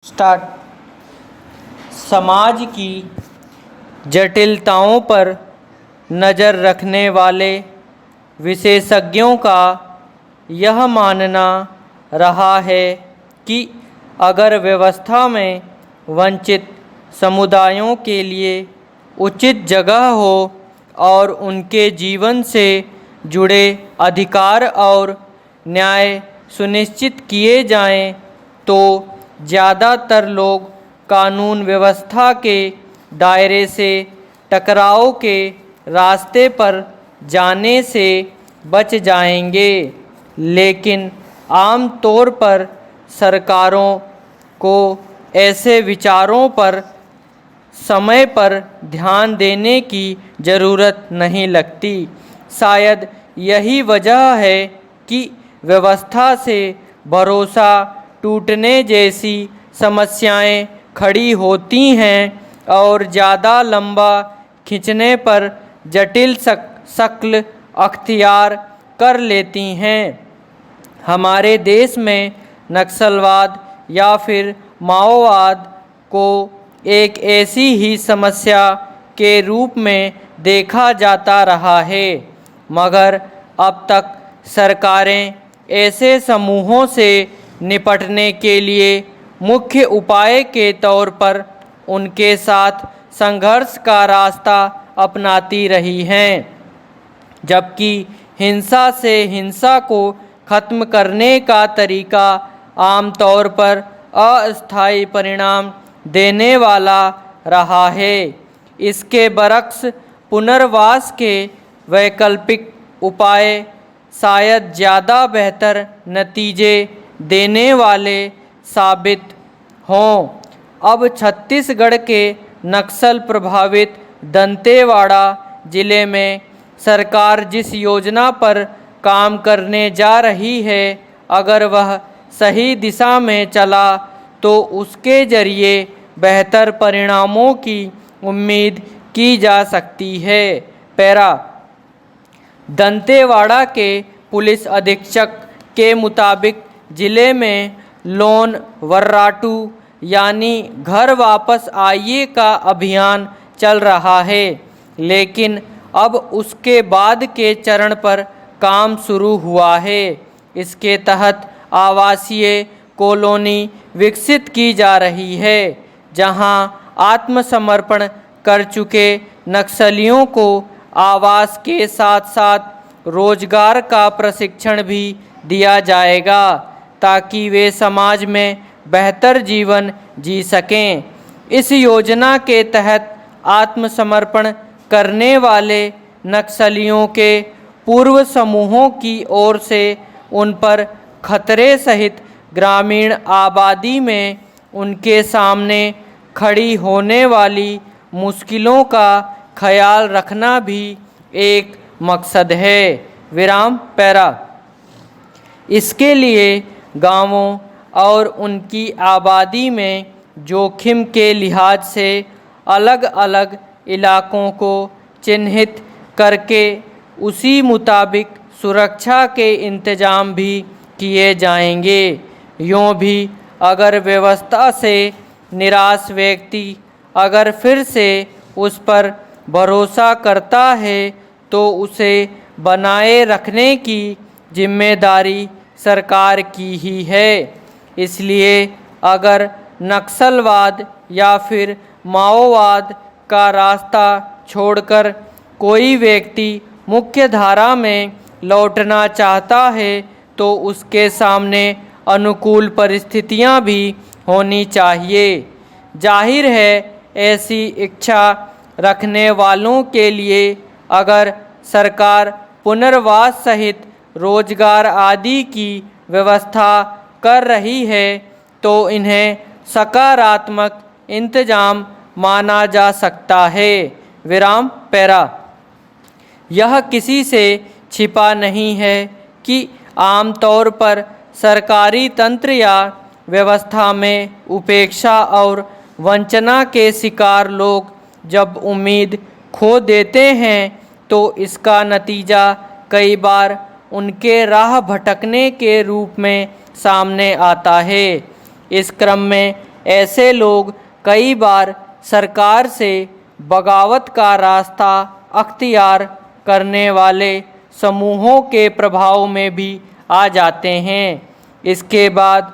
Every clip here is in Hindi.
स्टार्ट। समाज की जटिलताओं पर नज़र रखने वाले विशेषज्ञों का यह मानना रहा है कि अगर व्यवस्था में वंचित समुदायों के लिए उचित जगह हो और उनके जीवन से जुड़े अधिकार और न्याय सुनिश्चित किए जाएं, तो ज़्यादातर लोग कानून व्यवस्था के दायरे से टकराव के रास्ते पर जाने से बच जाएंगे। लेकिन आम तौर पर सरकारों को ऐसे विचारों पर समय पर ध्यान देने की ज़रूरत नहीं लगती। शायद यही वजह है कि व्यवस्था से भरोसा टूटने जैसी समस्याएं खड़ी होती हैं और ज़्यादा लंबा खींचने पर जटिल शक्ल अख्तियार कर लेती हैं। हमारे देश में नक्सलवाद या फिर माओवाद को एक ऐसी ही समस्या के रूप में देखा जाता रहा है, मगर अब तक सरकारें ऐसे समूहों से निपटने के लिए मुख्य उपाय के तौर पर उनके साथ संघर्ष का रास्ता अपनाती रही हैं, जबकि हिंसा से हिंसा को ख़त्म करने का तरीका आमतौर पर अस्थायी परिणाम देने वाला रहा है। इसके बरक्स पुनर्वास के वैकल्पिक उपाय शायद ज़्यादा बेहतर नतीजे देने वाले साबित हों। अब छत्तीसगढ़ के नक्सल प्रभावित दंतेवाड़ा ज़िले में सरकार जिस योजना पर काम करने जा रही है, अगर वह सही दिशा में चला तो उसके ज़रिए बेहतर परिणामों की उम्मीद की जा सकती है। पैरा। दंतेवाड़ा के पुलिस अधीक्षक के मुताबिक ज़िले में लोन वर्राटू यानी घर वापस आइए का अभियान चल रहा है, लेकिन अब उसके बाद के चरण पर काम शुरू हुआ है। इसके तहत आवासीय कॉलोनी विकसित की जा रही है, जहां आत्मसमर्पण कर चुके नक्सलियों को आवास के साथ साथ रोजगार का प्रशिक्षण भी दिया जाएगा, ताकि वे समाज में बेहतर जीवन जी सकें। इस योजना के तहत आत्मसमर्पण करने वाले नक्सलियों के पूर्व समूहों की ओर से उन पर खतरे सहित ग्रामीण आबादी में उनके सामने खड़ी होने वाली मुश्किलों का ख्याल रखना भी एक मकसद है। विराम। पैरा। इसके लिए गांवों और उनकी आबादी में जोखिम के लिहाज से अलग अलग इलाकों को चिन्हित करके उसी मुताबिक सुरक्षा के इंतजाम भी किए जाएंगे। यूँ भी अगर व्यवस्था से निराश व्यक्ति अगर फिर से उस पर भरोसा करता है, तो उसे बनाए रखने की जिम्मेदारी सरकार की ही है। इसलिए अगर नक्सलवाद या फिर माओवाद का रास्ता छोड़कर कोई व्यक्ति मुख्य धारा में लौटना चाहता है, तो उसके सामने अनुकूल परिस्थितियां भी होनी चाहिए। जाहिर है, ऐसी इच्छा रखने वालों के लिए अगर सरकार पुनर्वास सहित रोजगार आदि की व्यवस्था कर रही है, तो इन्हें सकारात्मक इंतजाम माना जा सकता है। विराम। पैरा। यह किसी से छिपा नहीं है कि आमतौर पर सरकारी तंत्र या व्यवस्था में उपेक्षा और वंचना के शिकार लोग जब उम्मीद खो देते हैं, तो इसका नतीजा कई बार उनके राह भटकने के रूप में सामने आता है। इस क्रम में ऐसे लोग कई बार सरकार से बगावत का रास्ता अख्तियार करने वाले समूहों के प्रभाव में भी आ जाते हैं। इसके बाद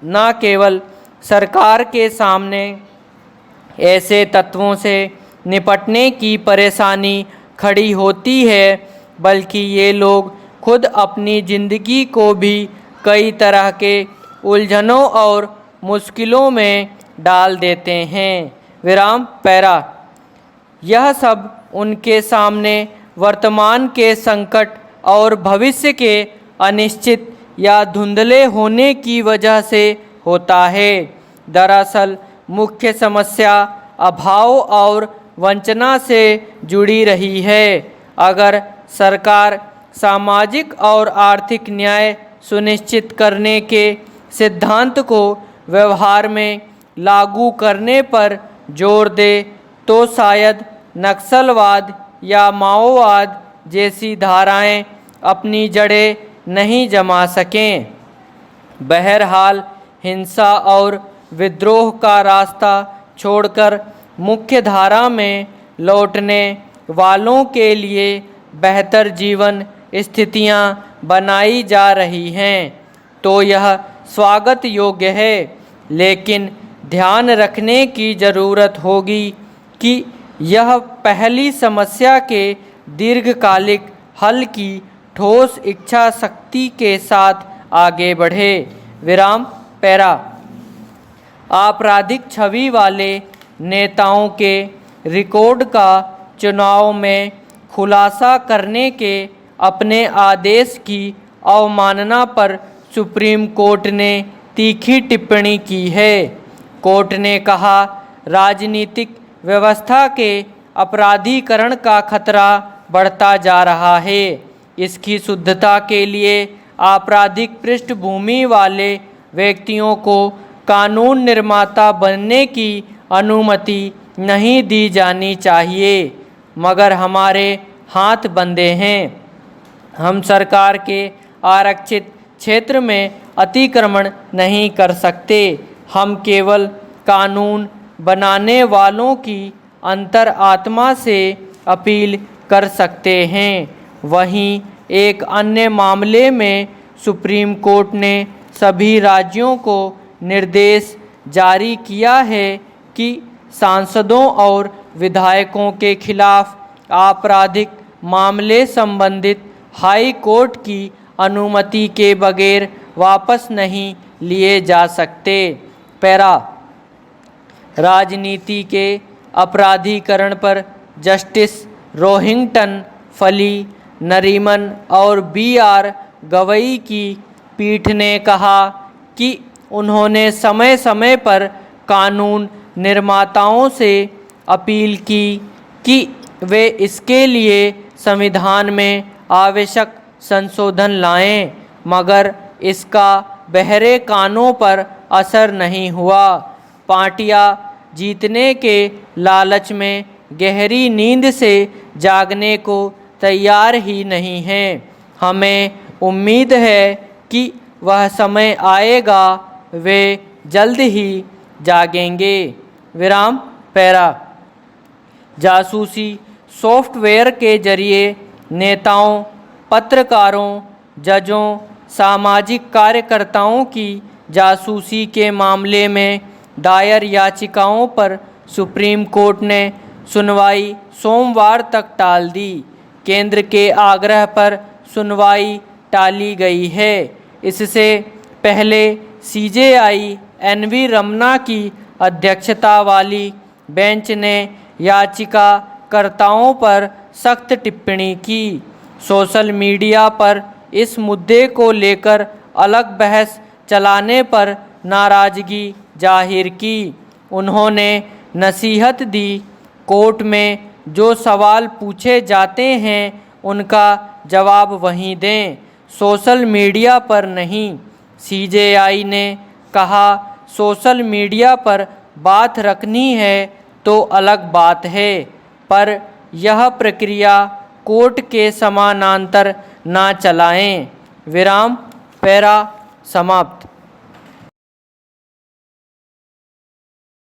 न केवल सरकार के सामने ऐसे तत्वों से निपटने की परेशानी खड़ी होती है, बल्कि ये लोग खुद अपनी ज़िंदगी को भी कई तरह के उलझनों और मुश्किलों में डाल देते हैं। विराम पैरा। यह सब उनके सामने वर्तमान के संकट और भविष्य के अनिश्चित या धुंधले होने की वजह से होता है। दरअसल मुख्य समस्या अभाव और वंचना से जुड़ी रही है। अगर सरकार सामाजिक और आर्थिक न्याय सुनिश्चित करने के सिद्धांत को व्यवहार में लागू करने पर जोर दे तो शायद नक्सलवाद या माओवाद जैसी धाराएं अपनी जड़ें नहीं जमा सकें। बहरहाल हिंसा और विद्रोह का रास्ता छोड़कर मुख्य धारा में लौटने वालों के लिए बेहतर जीवन स्थितियां बनाई जा रही हैं तो यह स्वागत योग्य है, लेकिन ध्यान रखने की ज़रूरत होगी कि यह पहली समस्या के दीर्घकालिक हल की ठोस इच्छा शक्ति के साथ आगे बढ़े। विराम पैरा। आपराधिक छवि वाले नेताओं के रिकॉर्ड का चुनाव में खुलासा करने के अपने आदेश की अवमानना पर सुप्रीम कोर्ट ने तीखी टिप्पणी की है। कोर्ट ने कहा, राजनीतिक व्यवस्था के अपराधीकरण का खतरा बढ़ता जा रहा है। इसकी शुद्धता के लिए आपराधिक पृष्ठभूमि वाले व्यक्तियों को कानून निर्माता बनने की अनुमति नहीं दी जानी चाहिए, मगर हमारे हाथ बंधे हैं। हम सरकार के आरक्षित क्षेत्र में अतिक्रमण नहीं कर सकते। हम केवल कानून बनाने वालों की अंतरात्मा से अपील कर सकते हैं। वहीं एक अन्य मामले में सुप्रीम कोर्ट ने सभी राज्यों को निर्देश जारी किया है कि सांसदों और विधायकों के खिलाफ आपराधिक मामले संबंधित हाई कोर्ट की अनुमति के बगैर वापस नहीं लिए जा सकते। पैरा। राजनीति के अपराधीकरण पर जस्टिस रोहिंगटन, फली, नरीमन और बी.आर. गवई की पीठ ने कहा कि उन्होंने समय समय पर कानून निर्माताओं से अपील की कि वे इसके लिए संविधान में आवश्यक संशोधन लाएं, मगर इसका बहरे कानों पर असर नहीं हुआ। पार्टियां जीतने के लालच में गहरी नींद से जागने को तैयार ही नहीं हैं। हमें उम्मीद है कि वह समय आएगा, वे जल्द ही जागेंगे। विराम पैरा। जासूसी सॉफ्टवेयर के जरिए नेताओं, पत्रकारों, जजों, सामाजिक कार्यकर्ताओं की जासूसी के मामले में दायर याचिकाओं पर सुप्रीम कोर्ट ने सुनवाई सोमवार तक टाल दी। केंद्र के आग्रह पर सुनवाई टाली गई है। इससे पहले सीजेआई एन.वी. रमन्ना की अध्यक्षता वाली बेंच ने याचिकाकर्ताओं पर सख्त टिप्पणी की। सोशल मीडिया पर इस मुद्दे को लेकर अलग बहस चलाने पर नाराज़गी जाहिर की। उन्होंने नसीहत दी, कोर्ट में जो सवाल पूछे जाते हैं उनका जवाब वहीं दें, सोशल मीडिया पर नहीं। सीजेआई ने कहा, सोशल मीडिया पर बात रखनी है तो अलग बात है, पर यह प्रक्रिया कोर्ट के समानांतर ना चलाएं। विराम पैरा समाप्त।